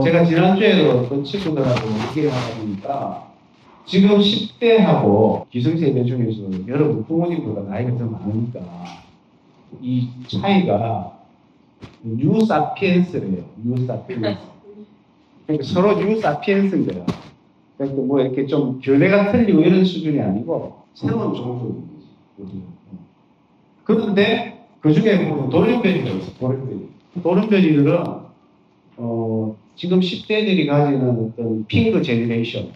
제가 지난주에도 어떤 친구들하고 얘기를 하다 보니까 지금 10대하고 기성세대 중에서 여러분 부모님보다 나이가 더 많으니까 이 차이가 뉴사피엔스래요. 뉴사피엔스. 그러니까 서로 뉴사피엔스인 거야. 그러니까 뭐 이렇게 좀 견해가 틀리고 이런 수준이 아니고 새로운 종족인 거지. 그런데 그 중에 보면 돌연변이가 있어. 돌연변이들은 지금 10대들이 가지는 어떤 핑크 제너레이션,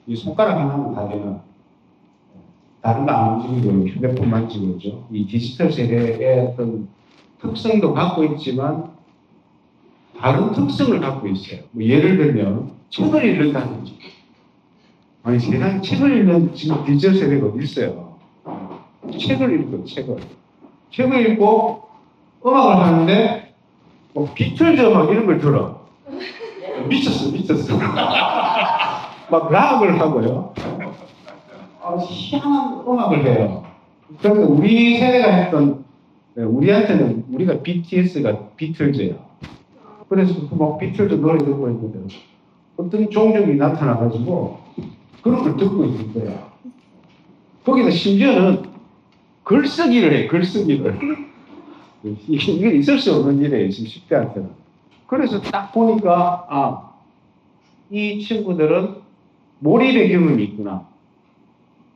이 손가락 하나만 다 되는, 다른 거 안 움직이고 휴대폰만 찍어죠. 이 디지털 세대의 어떤 특성도 갖고 있지만 다른 특성을 갖고 있어요. 뭐 예를 들면 책을 읽는다든지. 아니 세상에 책을 읽는 지금 디지털 세대가 어디 있어요? 책을 읽고 책을 읽고 음악을 하는데 뭐 비틀즈 막 이런 걸 들어. 미쳤어. 막 락을 하고요. 희한한 음악을 해요. 그러니까 우리 세대가 했던, 우리한테는 우리가 BTS가 비틀즈야. 그래서 막 비틀즈 노래 듣고 있는데 어떤 종족이 나타나가지고 그런 걸 듣고 있는 거야. 거기다 심지어는 글쓰기를 해, 글쓰기를. 이게 있을 수 없는 일이에요, 지금 10대한테는. 그래서 딱 보니까, 이 친구들은 몰입의 경험이 있구나.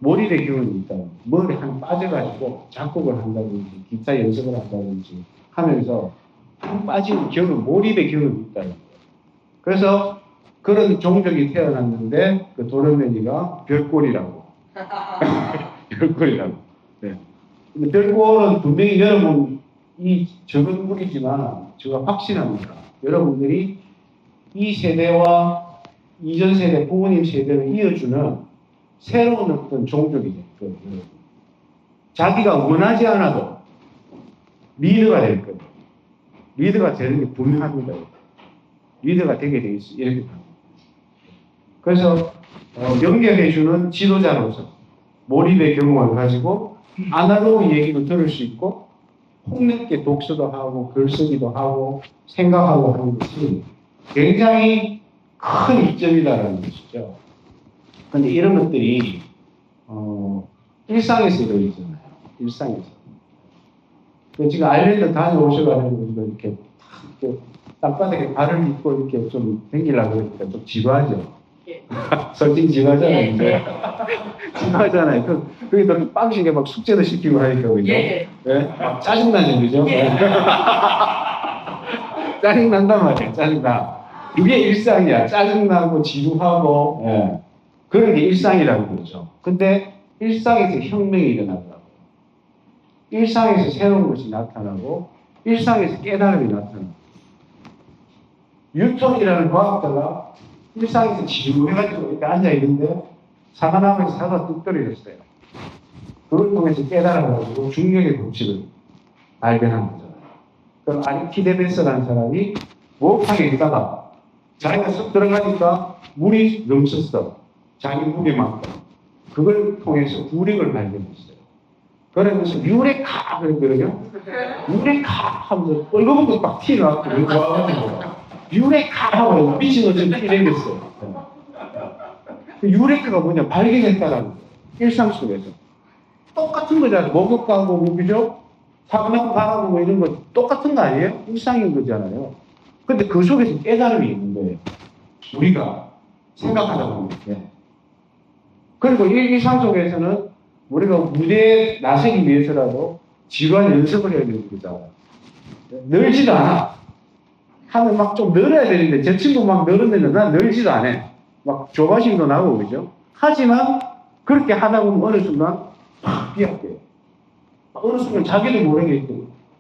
몰입의 경험이 있다. 머리 한 빠져가지고 작곡을 한다든지, 기타 연습을 한다든지 하면서 한 빠지는 경험, 몰입의 경험이 있다. 그래서 그런 종족이 태어났는데, 그 돌연변이가 별꼴이라고. 별꼴이라고. 네. 근데 별꼴은 분명히 여러분, 이 적은 무리지만 제가 확신합니다. 여러분들이 이 세대와 이전 세대, 부모님 세대를 이어주는 새로운 어떤 종족이 될 거예요. 자기가 원하지 않아도 리더가 될 거예요. 리더가 되는 게 분명합니다. 리더가 되게 돼 있어요. 이렇게 합니다. 그래서 연결해주는 지도자로서 몰입의 경험을 가지고 아날로그 얘기도 들을 수 있고 폭넓게 독서도 하고 글쓰기도 하고 생각하고 하는 것이 굉장히 큰 이점이다라는 것이죠. 그런데 이런 것들이 일상에서도 있잖아요. 일상에서. 지금 아일랜드 다녀오셔가지고 이렇게 땅바닥에 발을 딛고 이렇게 좀 댕기려고 그러니까 좀 지루하죠. 솔직히 지루하잖아요. 이제. 지루하잖아요. 거기다 빡시게 막 숙제도 시키고 하니까, 그죠? 네? 막 짜증나죠, 그죠? 짜증난단 말이에요, 짜증나. 그게 일상이야. 짜증나고, 지루하고, 그런 게 일상이라는 거죠. 근데 일상에서 혁명이 일어나더라고요. 일상에서 새로운 것이 나타나고, 일상에서 깨달음이 나타나고. 뉴턴이라는 과학자가 일상에서 지루해가지고 이렇게 앉아있는데, 사과나무에서 사과가 뚝 떨어졌어요. 그걸 통해서 깨달아가지고 중력의 법칙을 발견한 거잖아요. 그럼 아리키데데스라는 사람이 목욕탕에 있다가 자기가 쏙 들어가니까 물이 넘쳤어. 자기 무게만큼. 그걸 통해서 구력을 발견했어요. 그러면서 유레카 그러거든요. 유레카 하면서 얼굴 보고 막 튀어나왔고 좋아가지고 유레카 하고 미친놈처럼 뛰어댕겼어요. 유레카가 뭐냐? 발견했다라는 거예요. 일상 속에서. 똑같은 거잖아요. 목욕 가고, 뭐, 그죠? 사과나무 바라보고 뭐 이런 거 똑같은 거 아니에요? 일상인 거잖아요. 근데 그 속에서 깨달음이 있는 거예요. 우리가 생각하다 보면. 그리고 일상 속에서는 우리가 무대에 나서기 위해서라도 지루한 연습을 해야 되는 거잖아요. 늘지도 않아. 하면 막 좀 늘어야 되는데, 제 친구 막 늘었는데 난 늘지도 않아. 막 조바심도 나고, 그죠? 하지만 그렇게 하다 보면 어느 순간 팍 비약해요. 어느 순간 자기도 모르게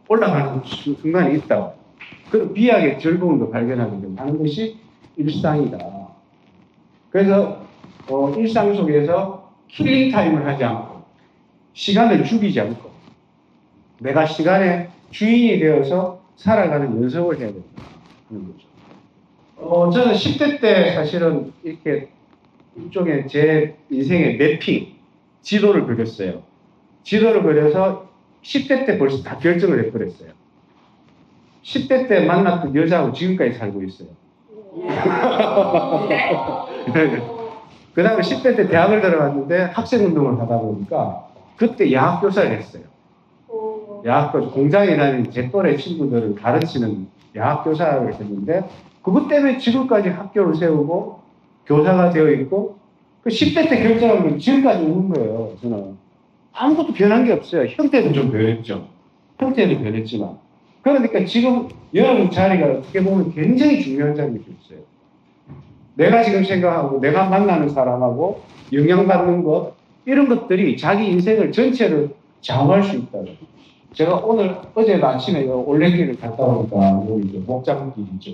올라가는 순간이 있다. 그런 비약의 즐거움도 발견하게 하는 것이 일상이다. 그래서 일상 속에서 킬링 타임을 하지 않고 시간을 죽이지 않고 내가 시간의 주인이 되어서 살아가는 연습을 해야 된다. 하는 거죠. 저는 10대 때 사실은 이렇게 이쪽에 제 인생의 매핑, 지도를 그렸어요. 지도를 그려서 10대 때 벌써 다 결정을 해버렸어요. 10대 때 만났던 여자하고 지금까지 살고 있어요. 그 다음에 10대 때 대학을 들어갔는데 학생운동을 하다 보니까 그때 야학교사를 했어요. 야학교, 공장에 다니는 제 또래 친구들을 가르치는 야학교사를 했는데 그것 때문에 지금까지 학교를 세우고 교사가 되어 있고 그 10대 때 결정하면 지금까지 오는 거예요. 저는 아무것도 변한 게 없어요. 형태는 좀 변했죠. 형태는 변했지만 그러니까 지금 여러분 자리가 어떻게 보면 굉장히 중요한 자리가 있어요. 내가 지금 생각하고 내가 만나는 사람하고 영향받는 것 이런 것들이 자기 인생을 전체를 좌우할 수 있다고. 제가 어제 아침에 올레길을 갔다 오니까 여기 이제 목장길 있죠.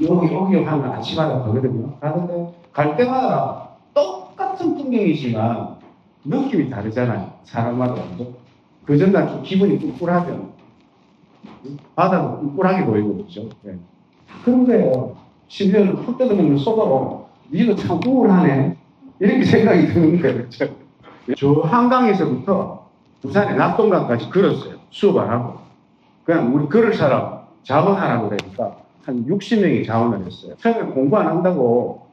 여기 하면 아침마다 가거든요. 가는데 갈 때마다 똑같은 풍경이지만 느낌이 다르잖아요. 사람마다. 그 전날 좀 기분이 꿀꿀하면 바다가 꿀꿀하게 보이고 그렇죠. 네. 그런 거예요. 심지어 풀 뜯어먹는 소도 니도 참 우울하네 이렇게 생각이 드는 거예요. 그렇죠? 저 한강에서부터 부산의 낙동강까지 걸었어요. 수업 안 하고. 그냥 우리 걸을 사람 자원하라고 그러니까 한 60명이 자원을 했어요. 처음에 공부 안 한다고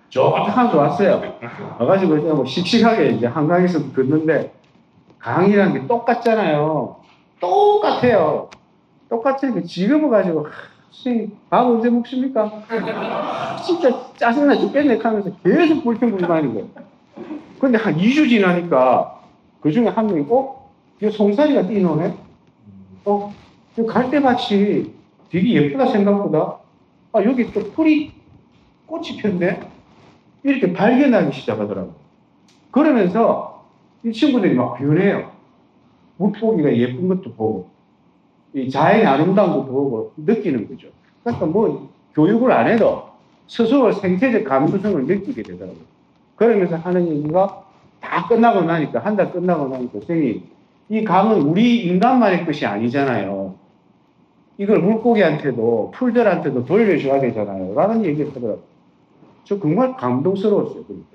좋다고 왔어요. 와가지고 그냥 뭐 씩씩하게 이제 한강에서 걷는데 강이라는 게 똑같잖아요. 똑같아요. 똑같으니까 지금을 가지고 선생님 밥 언제 먹습니까? 진짜 짜증나 죽겠네 하면서 계속 불평불만인 거예요. 근데 한 2주 지나니까 그 중에 한 명이 이거 송사리가 뛰노네? 갈대밭이 되게 예쁘다 생각보다 여기 또 꽃이 폈네? 이렇게 발견하기 시작하더라고요. 그러면서 이 친구들이 막 변해요. 물고기가 예쁜 것도 보고 이 자연의 아름다움도 보고 느끼는 거죠. 그러니까 뭐 교육을 안 해도 스스로 생태적 감수성을 느끼게 되더라고요. 그러면서 하는 얘기가 다 끝나고 나니까 한 달 끝나고 나니까 선생님 이 강은 우리 인간만의 것이 아니잖아요. 이걸 물고기한테도 풀들한테도 돌려줘야 되잖아요. 라는 얘기를 하더라고요. 저 정말 감동스러웠어요. 그러니까.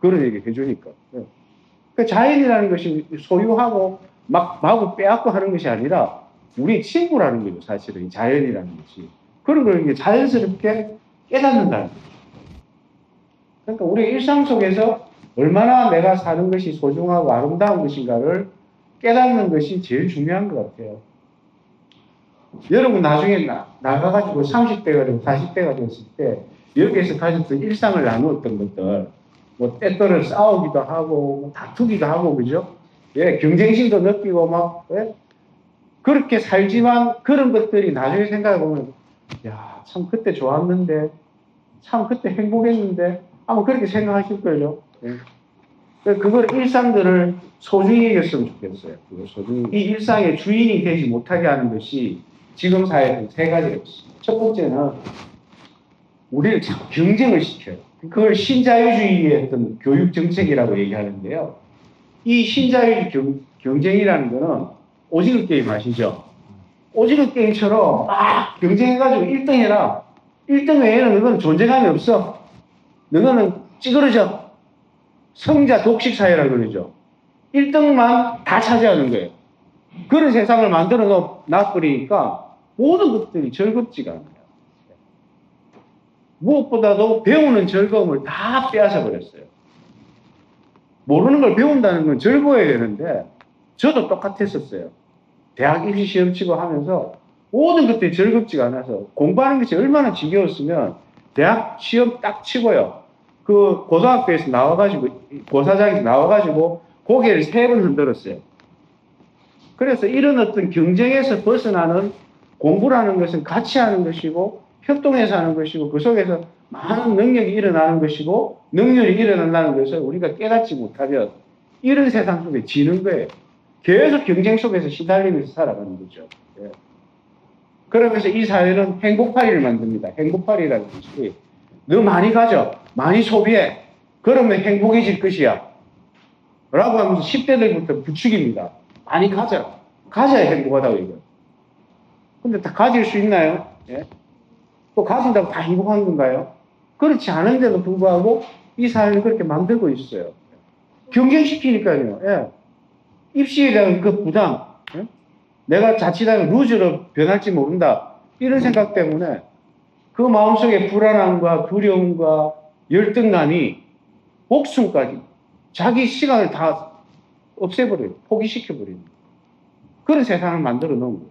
그런 얘기 해주니까. 그러니까 자연이라는 것이 소유하고 막 마구 빼앗고 하는 것이 아니라 우리 친구라는 거죠. 사실은 이 자연이라는 것이. 그런 걸 이제 자연스럽게 깨닫는다는 거죠. 그러니까 우리 일상 속에서 얼마나 내가 사는 것이 소중하고 아름다운 것인가를 깨닫는 것이 제일 중요한 것 같아요. 여러분 나중에 나가가지고 30대가 되고 40대가 됐을 때 여기에서 가졌던 일상을 나누었던 것들 뭐 때때로 싸우기도 하고 뭐 다투기도 하고 그죠? 예, 경쟁심도 느끼고 막 예? 그렇게 살지만 그런 것들이 나중에 생각해보면 야, 참 그때 좋았는데 참 그때 행복했는데 아마 그렇게 생각하실 거예요. 예. 그걸 일상들을 소중히 여겼으면 좋겠어요. 소중히. 이 일상의 주인이 되지 못하게 하는 것이 지금 사회에서 세 가지가 있습니다. 첫 번째는 우리를 자꾸 경쟁을 시켜요. 그걸 신자유주의의 어떤 교육 정책이라고 얘기하는데요. 이 신자유주의 경쟁이라는 거는 오징어 게임 아시죠? 오징어 게임처럼 막 경쟁해가지고 1등 해라. 1등 외에는 너는 존재감이 없어. 너는 찌그러져. 성자 독식 사회라고 그러죠. 1등만 다 차지하는 거예요. 그런 세상을 만들어 놔버리니까 모든 것들이 즐겁지가 않아요. 무엇보다도 배우는 즐거움을 다 빼앗아 버렸어요. 모르는 걸 배운다는 건 즐거워야 되는데 저도 똑같았었어요. 대학 입시 시험 치고 하면서 모든 것들이 즐겁지가 않아서 공부하는 것이 얼마나 지겨웠으면 대학 시험 딱 치고요. 그 고등학교에서 나와가지고 고사장에서 나와가지고 고개를 3번 흔들었어요. 그래서 이런 어떤 경쟁에서 벗어나는 공부라는 것은 같이 하는 것이고 협동해서 하는 것이고 그 속에서 많은 능력이 일어나는 것이고 능률이 일어난다는 것을 우리가 깨닫지 못하면 이런 세상 속에 지는 거예요. 계속 경쟁 속에서 시달리면서 살아가는 거죠. 예. 그러면서 이 사회는 행복파리를 만듭니다. 행복파리라는 것이 너 많이 가져. 많이 소비해. 그러면 행복해질 것이야. 라고 하면서 10대들부터 부추깁니다. 많이 가져. 가져야 행복하다고 얘기해요. 근데 다 가질 수 있나요? 예? 또 가진다고 다 행복한 건가요? 그렇지 않은데도 불구하고 이 사회는 그렇게 만들고 있어요. 경쟁시키니까요. 예. 입시에 대한 그 부담, 내가 자칫하면 루즈로 변할지 모른다. 이런 생각 때문에 그 마음속에 불안함과 두려움과 열등감이 목숨까지 자기 시간을 다 없애버려요. 포기시켜버려요. 그런 세상을 만들어 놓은 거예요.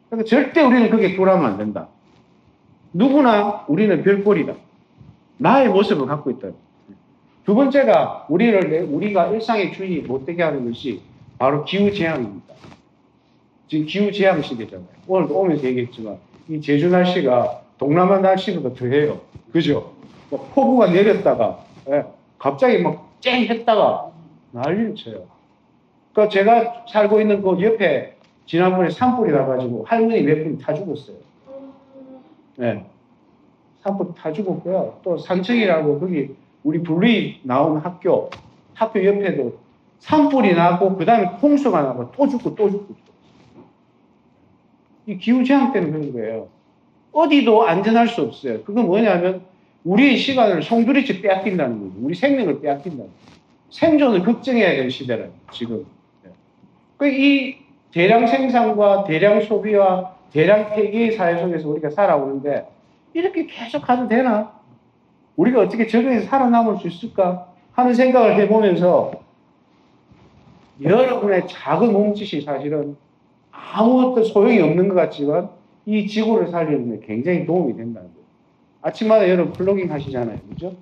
그러니까 절대 우리는 그게 돌아오면 안 된다. 누구나 우리는 별꼴이다. 나의 모습을 갖고 있다. 두 번째가 우리가 일상의 주인이 못되게 하는 것이 바로 기후재앙입니다. 지금 기후재앙 시대잖아요. 오늘도 오면서 얘기했지만 이 제주 날씨가 동남아 날씨보다 더해요. 그죠? 폭우가 내렸다가 갑자기 막 쨍 했다가 난리를 쳐요. 그러니까 제가 살고 있는 그 옆에 지난번에 산불이 나가지고 할머니 몇 분이 다 죽었어요. 네. 산불 다 죽었고요. 또 산청이라고 거기 우리 분리 나온 학교 옆에도 산불이 나고 그 다음에 홍수가 나고 또 죽고 또 죽고. 이 기후재앙 때문에 그런 거예요. 어디도 안전할 수 없어요. 그건 뭐냐면 우리의 시간을 송두리째 빼앗긴다는 거죠. 우리 생명을 빼앗긴다는 거죠. 생존을 걱정해야 될 시대라는 지금. 이 대량 생산과 대량 소비와 대량 폐기의 사회 속에서 우리가 살아오는데 이렇게 계속 가도 되나? 우리가 어떻게 적응해서 살아남을 수 있을까? 하는 생각을 해보면서 여러분의 작은 몸짓이 사실은 아무것도 소용이 없는 것 같지만 이 지구를 살리는 데 굉장히 도움이 된다는 거예요. 아침마다 여러분 플로깅 하시잖아요. 그죠?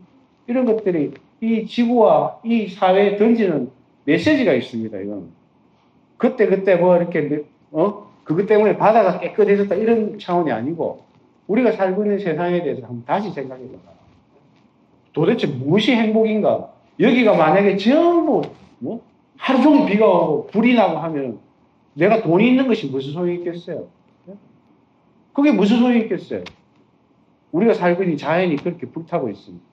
이런 것들이 이 지구와 이 사회에 던지는 메시지가 있습니다. 이건. 그때 뭐 이렇게, 그것 때문에 바다가 깨끗해졌다 이런 차원이 아니고 우리가 살고 있는 세상에 대해서 한번 다시 생각해 보자. 도대체 무엇이 행복인가? 여기가 만약에 전부, 하루 종일 비가 오고 불이 나고 하면 내가 돈이 있는 것이 무슨 소용이 있겠어요? 그게 무슨 소용이 있겠어요? 우리가 살고 있는 자연이 그렇게 불타고 있습니다.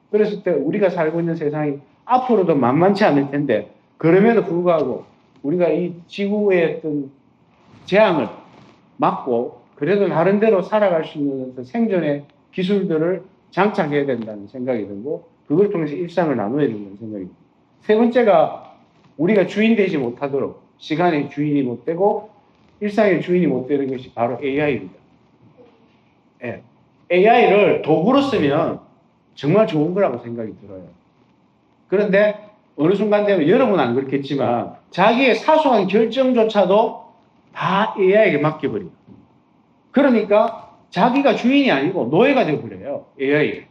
그랬을 때 우리가 살고 있는 세상이 앞으로도 만만치 않을 텐데 그럼에도 불구하고 우리가 이 지구의 어떤 재앙을 막고 그래도 나름대로 살아갈 수 있는 생존의 기술들을 장착해야 된다는 생각이 들고 그걸 통해서 일상을 나눠야 된다는 생각이 듭니다. 세 번째가 우리가 주인 되지 못하도록 시간의 주인이 못 되고 일상의 주인이 못 되는 것이 바로 AI입니다. 예. AI를 도구로 쓰면 정말 좋은 거라고 생각이 들어요. 그런데 어느 순간 되면 여러분은 안 그렇겠지만 자기의 사소한 결정조차도 다 AI에게 맡겨버립니다. 그러니까 자기가 주인이 아니고 노예가 되어버려요. AI.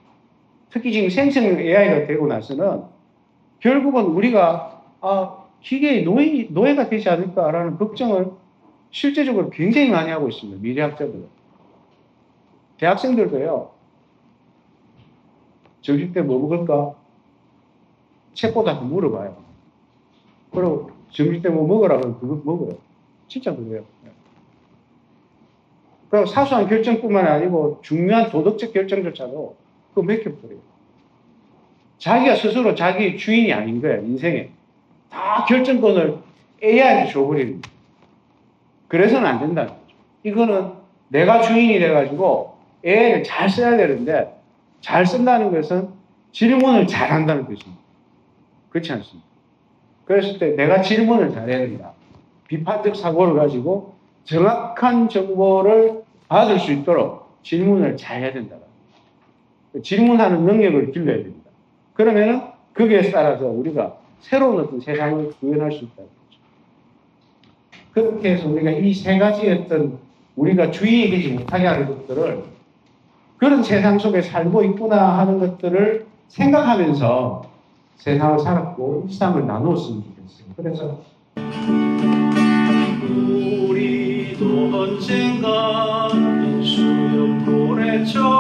특히 지금 생성 AI가 되고 나서는 결국은 우리가 기계의 노예가 되지 않을까라는 걱정을 실제적으로 굉장히 많이 하고 있습니다. 미래학자들은. 대학생들도요. 점심 때 뭐 먹을까? 책보다 더 물어봐요. 그리고 점심 때 뭐 먹으라 그러면 그거 먹어요. 진짜 그래요. 그리고 사소한 결정뿐만 아니고 중요한 도덕적 결정조차도 그거 맡겨버려요. 자기가 스스로 자기 주인이 아닌 거예요. 인생에. 다 결정권을 AI한테 줘버리는 거예요. 그래서는 안 된다는 거죠. 이거는 내가 주인이 돼가지고 AI를 잘 써야 되는데 잘 쓴다는 것은 질문을 잘 한다는 것입니다. 그렇지 않습니까? 그랬을 때 내가 질문을 잘해야 된다. 비판적 사고를 가지고 정확한 정보를 받을 수 있도록 질문을 잘 해야 된다. 질문하는 능력을 길러야 됩니다. 그러면은 거기에 따라서 우리가 새로운 어떤 세상을 구현할 수 있다는 거죠. 그렇게 해서 우리가 이 세 가지 어떤 우리가 주인이 되지 못하게 하는 것들을 그런 세상 속에 살고 있구나 하는 것들을 생각하면서 세상을 살았고 일상을 나누었으면 좋겠어요. 그래서 우리도 언젠가 수염 고래처럼